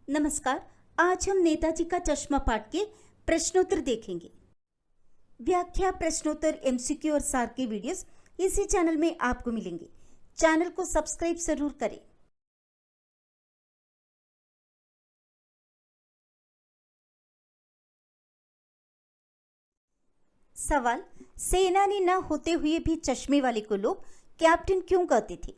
नमस्कार। आज हम नेताजी का चश्मा पाठ के प्रश्नोत्तर देखेंगे। व्याख्या, प्रश्नोत्तर, एमसीक्यू और सार के वीडियोस इसी चैनल में आपको मिलेंगे। चैनल को सब्सक्राइब जरूर करें। सवाल, सेनानी न होते हुए भी चश्मे वाले को लोग कैप्टन क्यों कहते थे?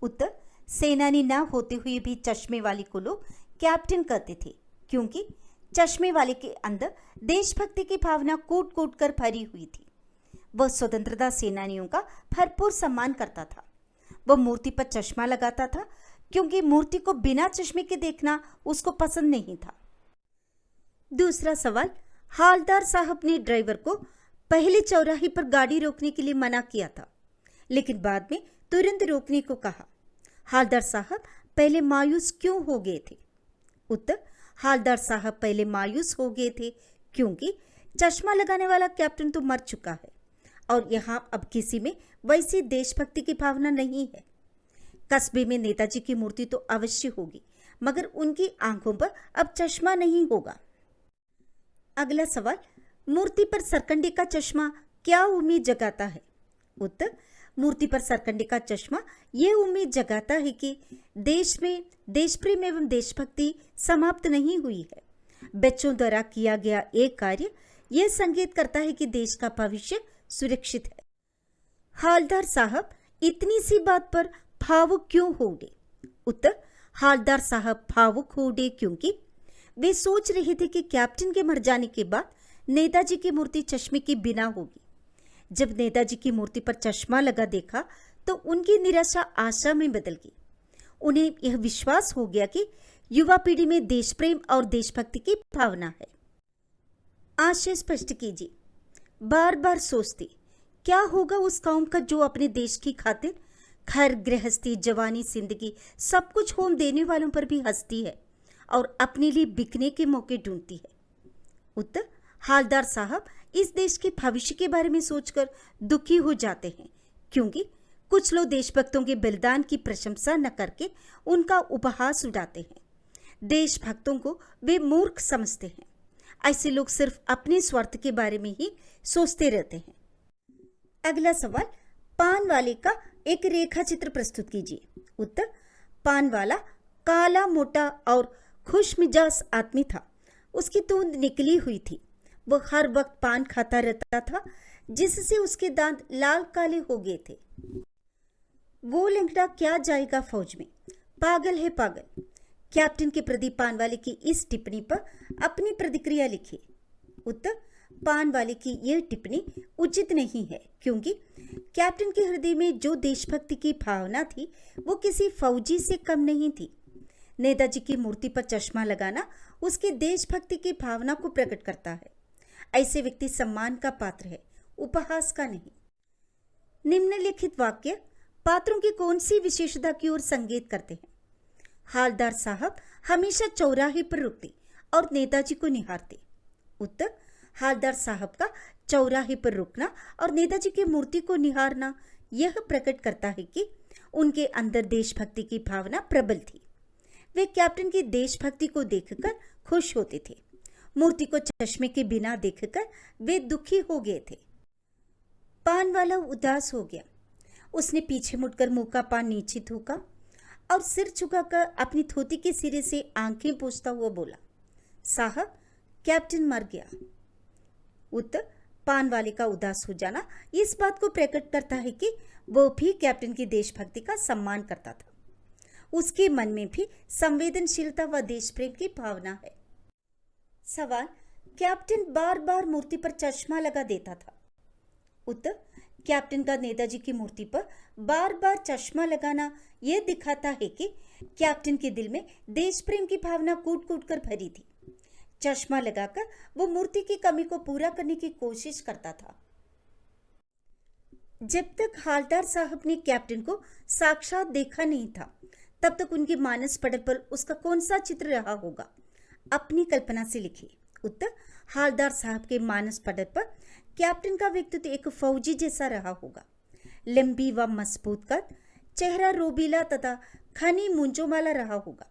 उत्तर, सेनानी न होते हुए भी चश्मे वाले को लोग कैप्टन कहते थे क्योंकि चश्मे वाले के अंदर देशभक्ति की भावना कूट कूट कर भरी हुई थी। वह स्वतंत्रता सेनानियों का भरपूर सम्मान करता था। वह मूर्ति पर चश्मा लगाता था क्योंकि मूर्ति को बिना चश्मे के देखना उसको पसंद नहीं था। दूसरा सवाल, हालदार साहब ने ड्राइवर को पहले चौराहे पर गाड़ी रोकने के लिए मना किया था, लेकिन बाद में तुरंत रोकने को कहा। हालदार साहब पहले मायूस क्यों हो गए थे? उत्तर, हालदार साहब पहले मायूस हो गए थे क्योंकि चश्मा लगाने वाला कैप्टन तो मर चुका है और यहाँ अब किसी में वैसी देशभक्ति की भावना नहीं है। कस्बे में नेताजी की मूर्ति तो अवश्य होगी, मगर उनकी आंखों पर अब चश्मा नहीं होगा। अगला सवाल, मूर्ति पर सरकंडे का चश्मा क्या उम्मीद जगाता है? उत्तर, मूर्ति पर सरकंडे का चश्मा ये उम्मीद जगाता है कि देश में देशप्रेम एवं देशभक्ति समाप्त नहीं हुई है। बच्चों द्वारा किया गया एक कार्य यह संकेत करता है कि देश का भविष्य सुरक्षित है। हालदार साहब इतनी सी बात पर भावुक क्यों हो गए? उत्तर, हालदार साहब भावुक हो गए क्योंकि वे सोच रहे थे कि कैप्टन के मर जाने के बाद नेताजी की मूर्ति चश्मे के बिना होगी। जब नेताजी की मूर्ति पर चश्मा लगा देखा तो उनकी निराशा आशा में बदल गई। उन्हें यह विश्वास हो गया कि युवा पीढ़ी में देश प्रेम और देशभक्ति की भावना है। आशय स्पष्ट कीजिए। बार बार सोचते, क्या होगा उस कौम का जो अपने देश की खातिर घर गृहस्थी जवानी जिंदगी सब कुछ होम देने वालों पर भी हंसती है और अपने लिए बिकने के मौके ढूंढती है। उत्तर, हालदार साहब इस देश के भविष्य के बारे में सोचकर दुखी हो जाते हैं क्योंकि कुछ लोग देशभक्तों के बलिदान की प्रशंसा न करके उनका उपहास उड़ाते हैं। देशभक्तों को वे मूर्ख समझते हैं। ऐसे लोग सिर्फ अपने स्वार्थ के बारे में ही सोचते रहते हैं। अगला सवाल, पान वाले का एक रेखा चित्र प्रस्तुत कीजिए। उत्तर, पान वाला काला, मोटा और खुश मिजाज आदमी था। उसकी तूंद निकली हुई थी। वो हर वक्त पान खाता रहता था जिससे उसके दांत लाल काले हो गए थे। वो लंगड़ा क्या जाएगा फौज में, पागल है पागल। कैप्टन के प्रति पान वाले की इस टिप्पणी पर अपनी प्रतिक्रिया लिखिए। उत्तर, पान वाले की यह टिप्पणी उचित नहीं है क्योंकि कैप्टन के हृदय में जो देशभक्ति की भावना थी वो किसी फौजी से कम नहीं थी। नेताजी की मूर्ति पर चश्मा लगाना उसकी देशभक्ति की भावना को प्रकट करता है। ऐसे व्यक्ति सम्मान का पात्र है, उपहास का नहीं। निम्नलिखित वाक्य पात्रों की कौन सी विशेषता की ओर संकेत करते हैं? हालदार साहब हमेशा चौराहे पर रुकते और नेताजी को निहारते। उत्तर, हालदार साहब का चौराहे पर रुकना और नेताजी की मूर्ति को निहारना यह प्रकट करता है कि उनके अंदर देशभक्ति की भावना प्रबल थी। वे कैप्टन की देशभक्ति को देखकर खुश होते थे। मूर्ति को चश्मे के बिना देखकर वे दुखी हो गए थे। पान वाला उदास हो गया। उसने पीछे मुड़कर मुंह का पान नीचे थूका और सिर झुकाकर अपनी धोती के सिरे से आंखें पोंछता हुआ बोला, साहब कैप्टन मर गया। उत्तर, पान वाले का उदास हो जाना इस बात को प्रकट करता है कि वो भी कैप्टन की देशभक्ति का सम्मान करता था। उसके मन में भी संवेदनशीलता व देश प्रेम की भावना है। सवाल, कैप्टन बार बार मूर्ति पर चश्मा लगा देता था। उत्तर, कैप्टन का नेताजी की मूर्ति पर बार बार चश्मा लगाना यह दिखाता है कि कैप्टन के दिल में देश प्रेम की भावना कूट कूट कर भरी थी। चश्मा लगाकर वो मूर्ति की कमी को पूरा करने की कोशिश करता था। जब तक हालदार साहब ने कैप्टन को साक्षात देखा नहीं था तब तक उनके मानस पटल पर उसका कौन सा चित्र रहा होगा? अपनी कल्पना से लिखिए। उत्तर, हालदार साहब के मानस पटल पर कैप्टन का व्यक्तित्व एक फौजी जैसा रहा होगा। लंबी व मजबूत कद, चेहरा रोबीला तथा घनी मूंछों वाला रहा होगा।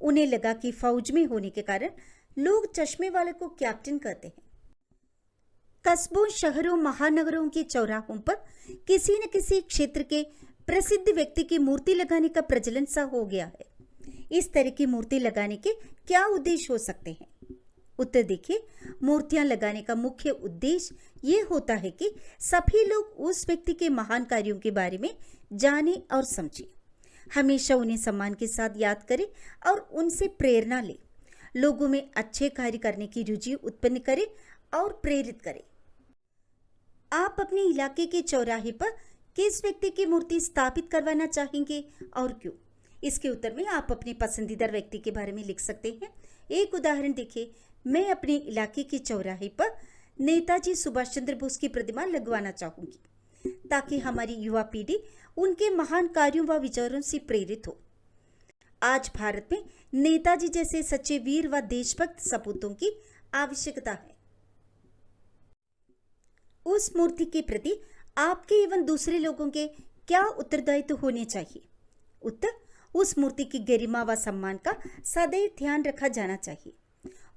उन्हें लगा कि फौज में होने के कारण लोग चश्मे वाले को कैप्टन कहते हैं। कस्बों, शहरों, महानगरों के चौराहों पर किसी न किसी क्षेत्र के प्रसिद्ध व्यक्ति की मूर्ति लगाने का प्रचलन सा हो गया है। इस तरह की मूर्ति लगाने के क्या उद्देश्य हो सकते हैं? उत्तर देखिए, मूर्तियां लगाने का मुख्य उद्देश्य ये होता है कि सभी लोग उस व्यक्ति के महान कार्यों के बारे में जाने और समझें, हमेशा उन्हें सम्मान के साथ याद करें और उनसे प्रेरणा लें, लोगों में अच्छे कार्य करने की रुचि उत्पन्न करें और प्रेरित करें। आप अपने इलाके के चौराहे पर किस व्यक्ति की मूर्ति स्थापित करवाना चाहेंगे और क्यों? इसके उत्तर में आप अपने पसंदीदा व्यक्ति के बारे में लिख सकते हैं। एक उदाहरण देखिए, मैं अपने इलाके के चौराहे पर नेताजी सुभाष चंद्र बोस की प्रतिमा लगवाना चाहूंगी ताकि हमारी युवा पीढ़ी उनके महान कार्यों व विचारों से प्रेरित हो। आज भारत में नेताजी जैसे सच्चे वीर व देशभक्त सपूतों की आवश्यकता है। उस मूर्ति के प्रति आपके एवं दूसरे लोगों के क्या उत्तरदायित्व होने चाहिए? उत्तर, उस मूर्ति की गरिमा व सम्मान का सदैव ध्यान रखा जाना चाहिए।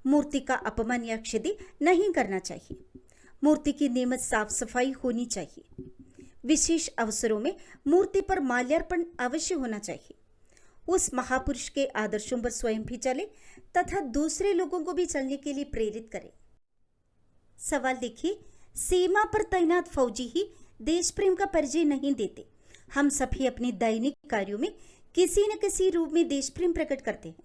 मूर्ति का अपमान या क्षति नहीं करना चाहिए। मूर्ति की नियमित साफ सफाई होनी चाहिए। विशेष अवसरों में मूर्ति पर माल्यार्पण अवश्य होना चाहिए। उस महापुरुष के आदर्शों पर स्वयं भी चले तथा दूसरे लोगों को भी चलने के लिए प्रेरित करें। सवाल देखिए, सीमा पर तैनात फौजी ही देश प्रेम का परिचय नहीं देते। हम सभी अपने दैनिक कार्यों में किसी न किसी रूप में देश प्रेम प्रकट करते हैं,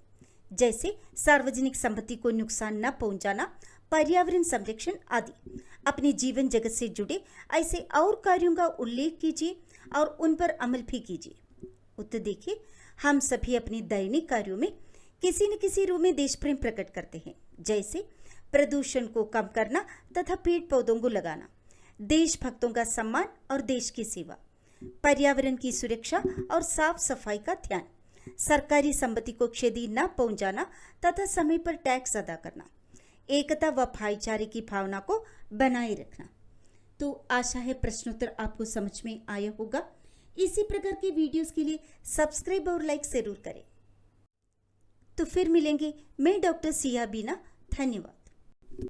जैसे सार्वजनिक संपत्ति को नुकसान न पहुंचाना, पर्यावरण संरक्षण आदि। अपने जीवन जगत से जुड़े ऐसे और कार्यों का उल्लेख कीजिए और उन पर अमल भी कीजिए। उत्तर देखिए, हम सभी अपने दैनिक कार्यों में किसी न किसी रूप में देश प्रेम प्रकट करते हैं, जैसे प्रदूषण को कम करना तथा पेड़ पौधों को लगाना, देशभक्तों का सम्मान और देश की सेवा, पर्यावरण की सुरक्षा और साफ सफाई का ध्यान, सरकारी संपत्ति को क्षति न पहुंचाना तथा समय पर टैक्स अदा करना, एकता व भाईचारे की भावना को बनाए रखना। तो आशा है प्रश्नोत्तर आपको समझ में आया होगा। इसी प्रकार के वीडियोस के लिए सब्सक्राइब और लाइक जरूर करें। तो फिर मिलेंगे। मैं डॉक्टर सिया बीना। धन्यवाद।